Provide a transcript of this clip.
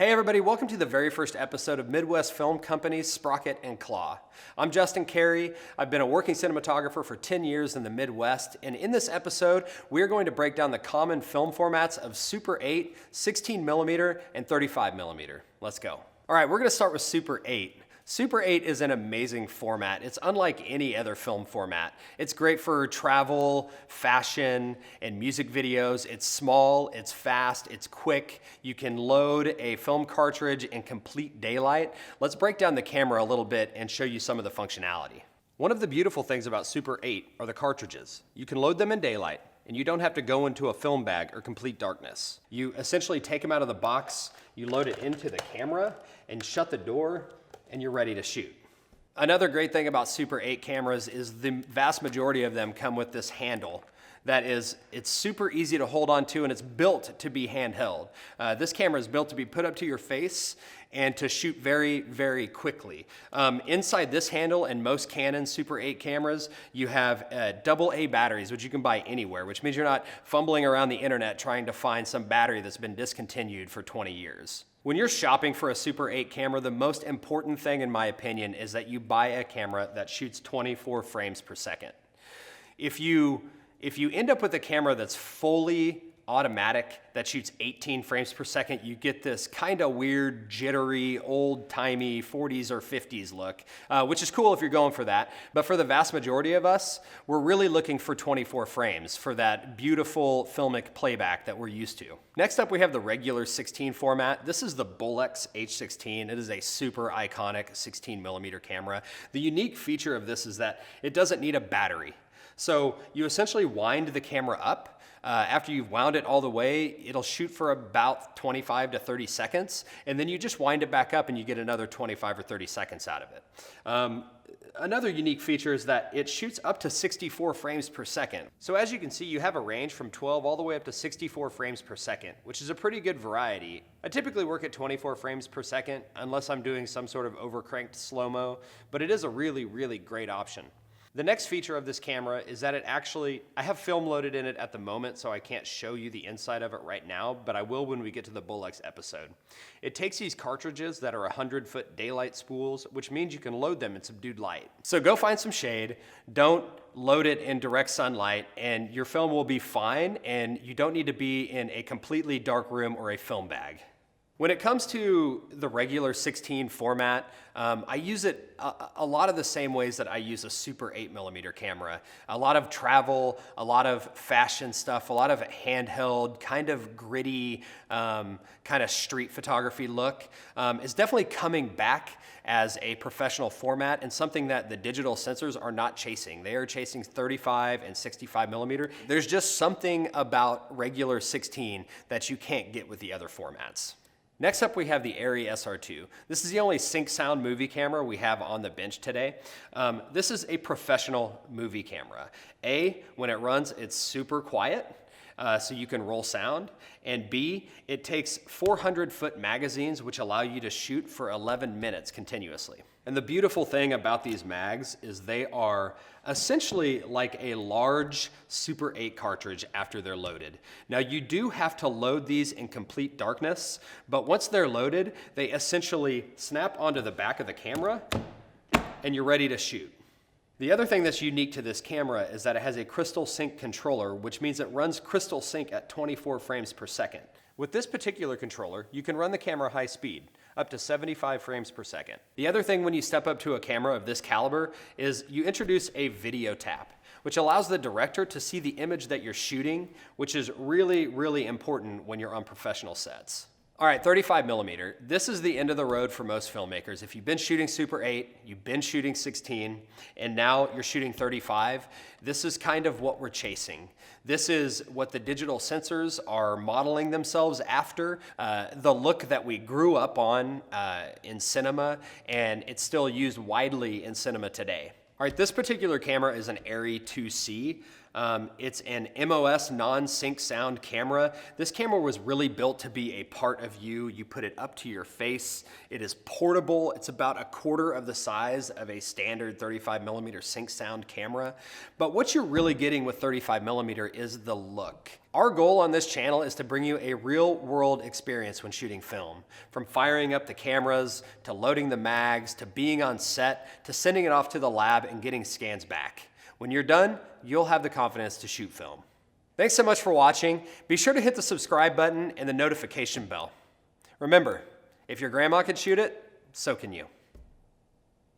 Hey everybody, welcome to the very first episode of Midwest Film Company's Sprocket&Claw. I'm Justin Carey. I've been a working cinematographer for 10 years in the Midwest, and in this episode, we're going to break down the common film formats of Super 8, 16mm, and 35mm. Let's go. All right, we're gonna start with Super 8. Super 8 is an amazing format. It's unlike any other film format. It's great for travel, fashion, and music videos. It's small, it's fast, it's quick. You can load a film cartridge in complete daylight. Let's break down the camera a little bit and show you some of the functionality. One of the beautiful things about Super 8 are the cartridges. You can load them in daylight, and you don't have to go into a film bag or complete darkness. You essentially take them out of the box, you load it into the camera, and shut the door, and you're ready to shoot. Another great thing about Super 8 cameras is the vast majority of them come with this handle. It's super easy to hold on to, and it's built to be handheld. This camera is built to be put up to your face and to shoot very, very quickly. Inside this handle and most Canon Super 8 cameras, you have AA batteries, which you can buy anywhere, which means you're not fumbling around the internet trying to find some battery that's been discontinued for 20 years. When you're shopping for a Super 8 camera, the most important thing, in my opinion, is that you buy a camera that shoots 24 frames per second. If you end up with a camera that's fully automatic that shoots 18 frames per second, you get this kind of weird, jittery, old-timey 40s or 50s look, which is cool if you're going for that. But for the vast majority of us, we're really looking for 24 frames for that beautiful filmic playback that we're used to. Next up, we have the regular 16 format. This is the Bolex H16. It is a super iconic 16mm camera. The unique feature of this is that it doesn't need a battery. So you essentially wind the camera up. After you've wound it all the way, it'll shoot for about 25 to 30 seconds, and then you just wind it back up and you get another 25 or 30 seconds out of it. Another unique feature is that it shoots up to 64 frames per second. So as you can see, you have a range from 12 all the way up to 64 frames per second, which is a pretty good variety. I typically work at 24 frames per second, unless I'm doing some sort of overcranked slow-mo, but it is a really, really great option. The next feature of this camera is that I have film loaded in it at the moment, so I can't show you the inside of it right now, but I will when we get to the Bolex episode. It takes these cartridges that are 100-foot daylight spools, which means you can load them in subdued light. So go find some shade, don't load it in direct sunlight, and your film will be fine, and you don't need to be in a completely dark room or a film bag. When it comes to the regular 16 format, I use it a lot of the same ways that I use a Super 8mm camera. A lot of travel, a lot of fashion stuff, a lot of handheld, kind of gritty, kind of street photography look is definitely coming back as a professional format and something that the digital sensors are not chasing. They are chasing 35 and 65mm. There's just something about regular 16 that you can't get with the other formats. Next up, we have the Arri SR2. This is the only sync sound movie camera we have on the bench today. This is a professional movie camera. When it runs, it's super quiet, so you can roll sound. And B, it takes 400-foot magazines, which allow you to shoot for 11 minutes continuously. And the beautiful thing about these mags is they are essentially like a large Super 8 cartridge after they're loaded. Now you do have to load these in complete darkness, but once they're loaded, they essentially snap onto the back of the camera and you're ready to shoot. The other thing that's unique to this camera is that it has a crystal sync controller, which means it runs crystal sync at 24 frames per second. With this particular controller, you can run the camera high speed, up to 75 frames per second. The other thing when you step up to a camera of this caliber is you introduce a video tap, which allows the director to see the image that you're shooting, which is really, really important when you're on professional sets. All right, 35mm. This is the end of the road for most filmmakers. If you've been shooting Super 8, you've been shooting 16, and now you're shooting 35, this is kind of what we're chasing. This is what the digital sensors are modeling themselves after, the look that we grew up on in cinema, and it's still used widely in cinema today. All right, this particular camera is an Arri 2C. It's an MOS non-sync sound camera. This camera was really built to be a part of you. You put it up to your face. It is portable. It's about a quarter of the size of a standard 35mm sync sound camera. But what you're really getting with 35mm is the look. Our goal on this channel is to bring you a real world experience when shooting film. From firing up the cameras, to loading the mags, to being on set, to sending it off to the lab and getting scans back. When you're done, you'll have the confidence to shoot film. Thanks so much for watching. Be sure to hit the subscribe button and the notification bell. Remember, if your grandma can shoot it, so can you.